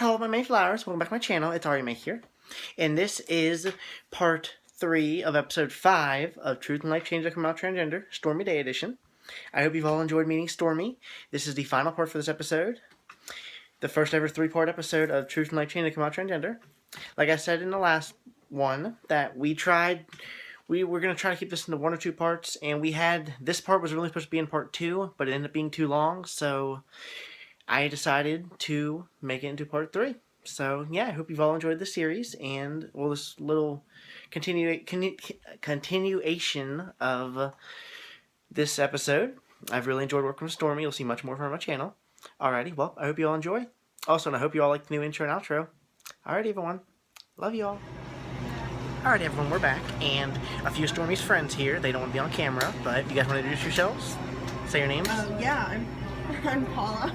Hello, my Mayflowers. Welcome back to my channel. It's Ari May here. And this is part 3 of episode 5 of Truth and Life Changes That Come Out Transgender, Stormi Dae Edition. I hope you've all enjoyed meeting Stormi. This is the final part for this episode. The first ever 3-part episode of Truth and Life Changes That Come Out Transgender. Like I said in the last one, that we were going to try to keep this into 1 or 2 parts, and this part was really supposed to be in part 2, but it ended up being too long, so I decided to make it into part 3. So, yeah, I hope you've all enjoyed the series, and, well, this little continuation of this episode. I've really enjoyed working with Stormi. You'll see much more from her on my channel. Alrighty, well, I hope you all enjoy. Also, and I hope you all like the new intro and outro. Alrighty, everyone. Love you all. Alright, everyone, we're back, and a few of Stormi's friends here. They don't want to be on camera, but you guys want to introduce yourselves? Say your names. Yeah, I'm Paula.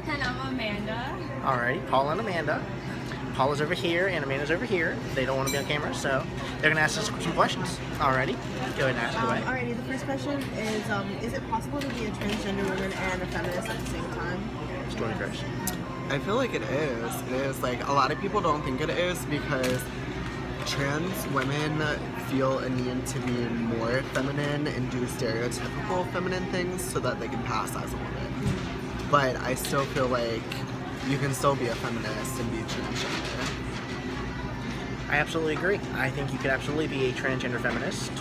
And I'm Amanda. Alright, Paula and Amanda. Paula's over here, and Amanda's over here. They don't want to be on camera, so they're going to ask us some questions. Alrighty, go ahead and ask away. Alrighty, the first question is it possible to be a transgender woman and a feminist at the same time? Stormi first. I feel like it is. It is. Like, a lot of people don't think it is because trans women feel a need to be more feminine and do stereotypical feminine things so that they can pass as a woman. But I still feel like you can still be a feminist and be transgender. I absolutely agree. I think you could absolutely be a transgender feminist.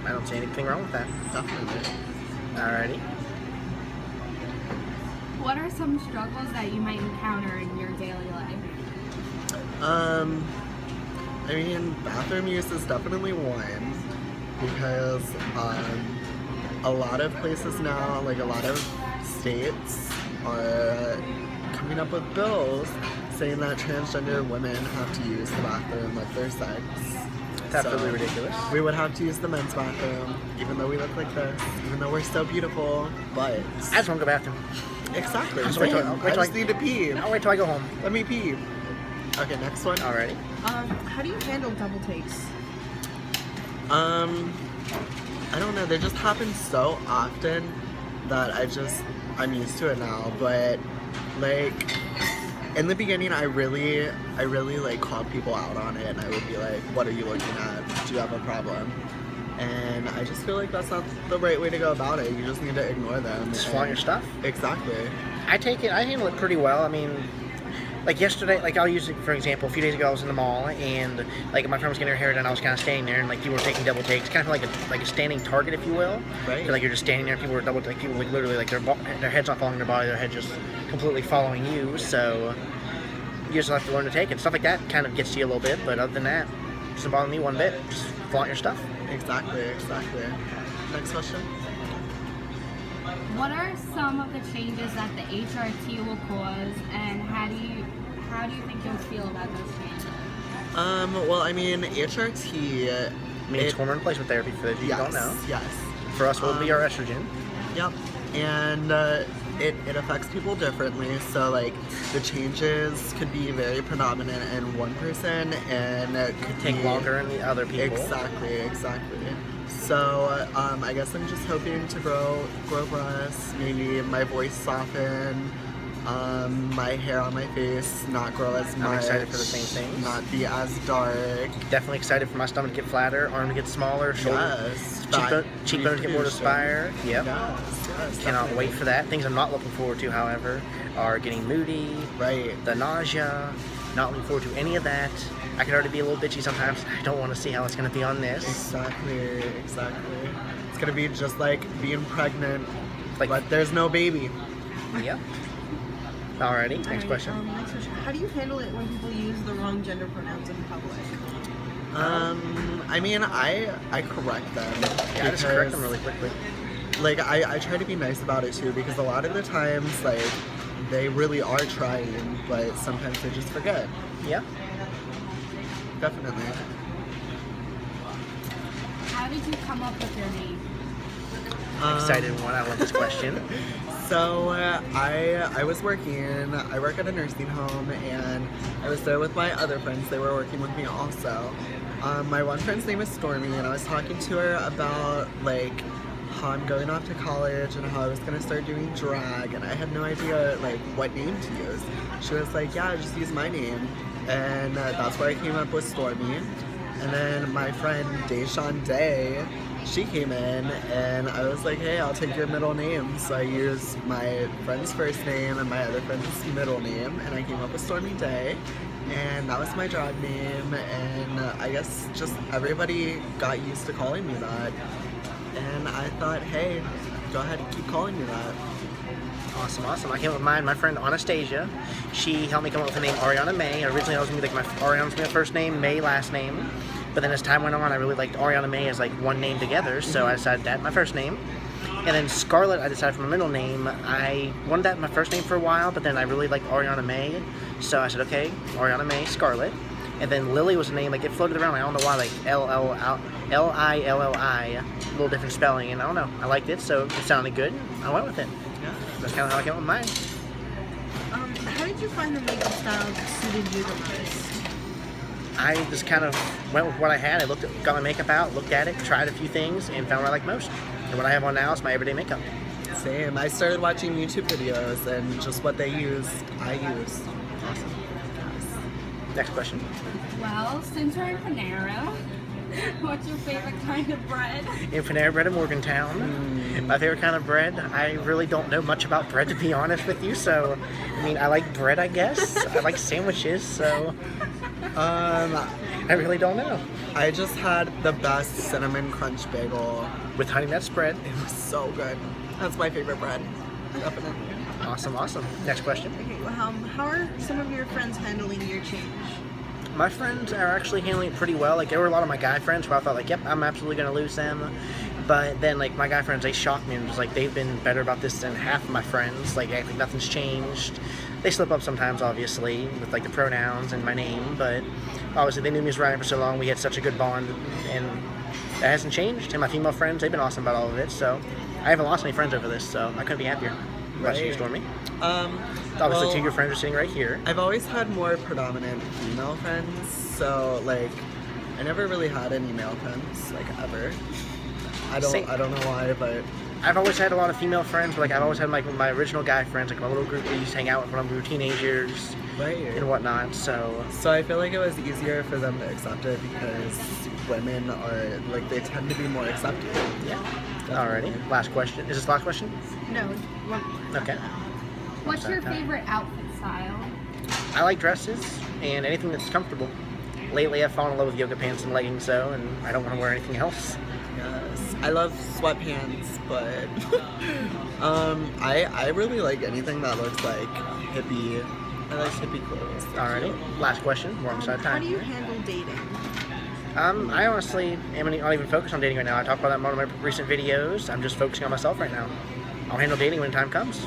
I don't see anything wrong with that. Definitely. Alrighty. What are some struggles that you might encounter in your daily life? I mean, bathroom use is definitely one because a lot of places now, like a lot of states, are coming up with bills saying that transgender women have to use the bathroom like their sex. That's absolutely ridiculous. We would have to use the men's bathroom, even though we look like this, even though we're so beautiful, but... I just want to go bathroom. Exactly. I'll wait till I just need to pee. I'll wait till I go home. Let me pee. Okay, next one. Alrighty. How do you handle double takes? I don't know, they just happen so often that I'm used to it now, but like in the beginning I really like called people out on it, and I would be like, what are you looking at? Do you have a problem? And I just feel like that's not the right way to go about it. You just need to ignore them. Just flaunt your stuff? Exactly. I handle it pretty well. I mean, like yesterday, like I'll use it for example, a few days ago I was in the mall, and like my friend was getting her hair done, I was kind of standing there, and like people were taking double takes, kind of like a standing target, if you will. Right. Like you're just standing there, people were people like literally like their head's not following their body, their head just completely following you, so you just have to learn to take it. Stuff like that kind of gets to you a little bit, but other than that, it doesn't bother me one bit. Just flaunt your stuff. Exactly. Next question. What are some of the changes that the HRT will cause, and how do you think you'll feel about those changes? Well, I mean, HRT... I mean, it's hormone replacement therapy for those of you who don't know. Yes. For us, it will be our estrogen. Yep. And it affects people differently. So, like, the changes could be very predominant in one person, and it could Take longer in the other people. Exactly. So, I guess I'm just hoping to grow breasts, maybe my voice soften, my hair on my face not grow as much. I'm excited for the same things. Not be as dark. Definitely excited for my stomach to get flatter, arm to get smaller, shoulder, cheekbone to get more inspired. Yep. Yes. Cannot wait for that. Things I'm not looking forward to, however, are getting moody, Right. the nausea. Not looking forward to any of that. I could already be a little bitchy sometimes. I don't want to see how it's going to be on this. Exactly. It's going to be just like being pregnant, Like- but there's no baby. Yep. Alrighty, next question. Next question. How do you handle it when people use the wrong gender pronouns in public? I mean, I correct them. Yeah, I just correct them really quickly. Like, I try to be nice about it too, because a lot of the times, like, they really are trying, but sometimes they just forget. Yeah. Definitely. How did you come up with your name? Excited one. I love this question. So I work at a nursing home, and I was there with my other friends. They were working with me also. My one friend's name is Stormi, and I was talking to her about like how I'm going off to college and how I was gonna start doing drag, and I had no idea like what name to use. she was like, yeah, just use my name. And that's where I came up with Stormi. And then my friend Dae, she came in and I was like, hey, I'll take your middle name. So I used my friend's first name and my other friend's middle name, and I came up with Stormi Dae. And that was my drag name, and I guess just everybody got used to calling me that. And I thought, hey, go ahead and keep calling me that. Awesome, awesome. I came up with mine. My friend Anastasia, she helped me come up with the name Ariana May. Originally, I was gonna be like Ariana's my first name, May last name. But then as time went on, I really liked Ariana May as like one name together, so I decided that my first name. And then Scarlett, I decided for my middle name. I wanted that my first name for a while, but then I really liked Ariana May, so I said, okay, Ariana May, Scarlett. And then Lilli was a name, like it floated around, I don't know why, like Lilli, a little different spelling, and I don't know, I liked it, so it sounded good, I went with it. Yeah. That's kind of how I came up with mine. How did you find the makeup style that suited you the most? I just kind of went with what I had. I got my makeup out, looked at it, tried a few things, and found what I like most. And what I have on now is my everyday makeup. Same. I started watching YouTube videos, and just what they use, I use. Awesome. Next question. Well, since we're in Panera, what's your favorite kind of bread? In Panera Bread in Morgantown. My favorite kind of bread, I really don't know much about bread, to be honest with you, so, I mean, I like bread, I guess. I like sandwiches, so, I really don't know. I just had the best cinnamon crunch bagel. With Honey Nut Spread. It was so good. That's my favorite bread. Definitely. Awesome, awesome. Next question. Okay, well, how are some of your friends handling your change? My friends are actually handling it pretty well. Like, there were a lot of my guy friends where I thought, like, yep, I'm absolutely going to lose them. But then, like, my guy friends, they shocked me and was like, they've been better about this than half of my friends. Like, I think nothing's changed. They slip up sometimes, obviously, with, like, the pronouns and my name. But, obviously, they knew me as Ryan for so long. We had such a good bond. And that hasn't changed. And my female friends, they've been awesome about all of it. So, I haven't lost any friends over this, so I couldn't be happier. What about you, Stormi? Obviously, well, two of your friends are sitting right here. I've always had more predominant female friends, so like I never really had any male friends, like ever. I don't know why, but I've always had a lot of female friends, but like I've always had my original guy friends, like my little group we used to hang out with when we were teenagers and whatnot. So I feel like it was easier for them to accept it because women are like they tend to be more accepting. yeah. Alrighty. Last question. Is this the last question? No, one more. Okay. What's your favorite outfit style? I like dresses and anything that's comfortable. Lately, I've fallen in love with yoga pants and leggings, though, and I don't want to wear anything else. Yes, I love sweatpants, but I really like anything that looks like hippie. I like hippie clothes. Alrighty. Last question. We're almost out of How time. do you handle dating? I honestly am not even focused on dating right now. I talked about that in one of my recent videos. I'm just focusing on myself right now. I'll handle dating when time comes.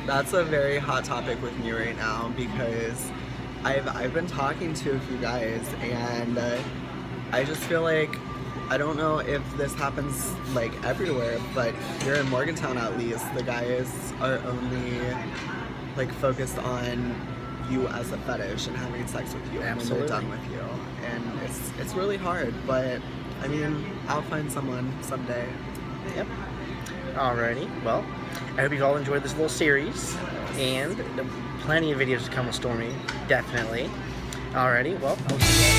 That's a very hot topic with me right now because I've been talking to a few guys and I just feel like I don't know if this happens like everywhere, but here in Morgantown at least, the guys are only like focused on you as a fetish and having sex with you and when they're done with you. And it's really hard, but I mean, I'll find someone someday. Yep. Alrighty. Well, I hope you've all enjoyed this little series, and plenty of videos to come with Stormi, definitely. Alrighty. Well, I'll see you all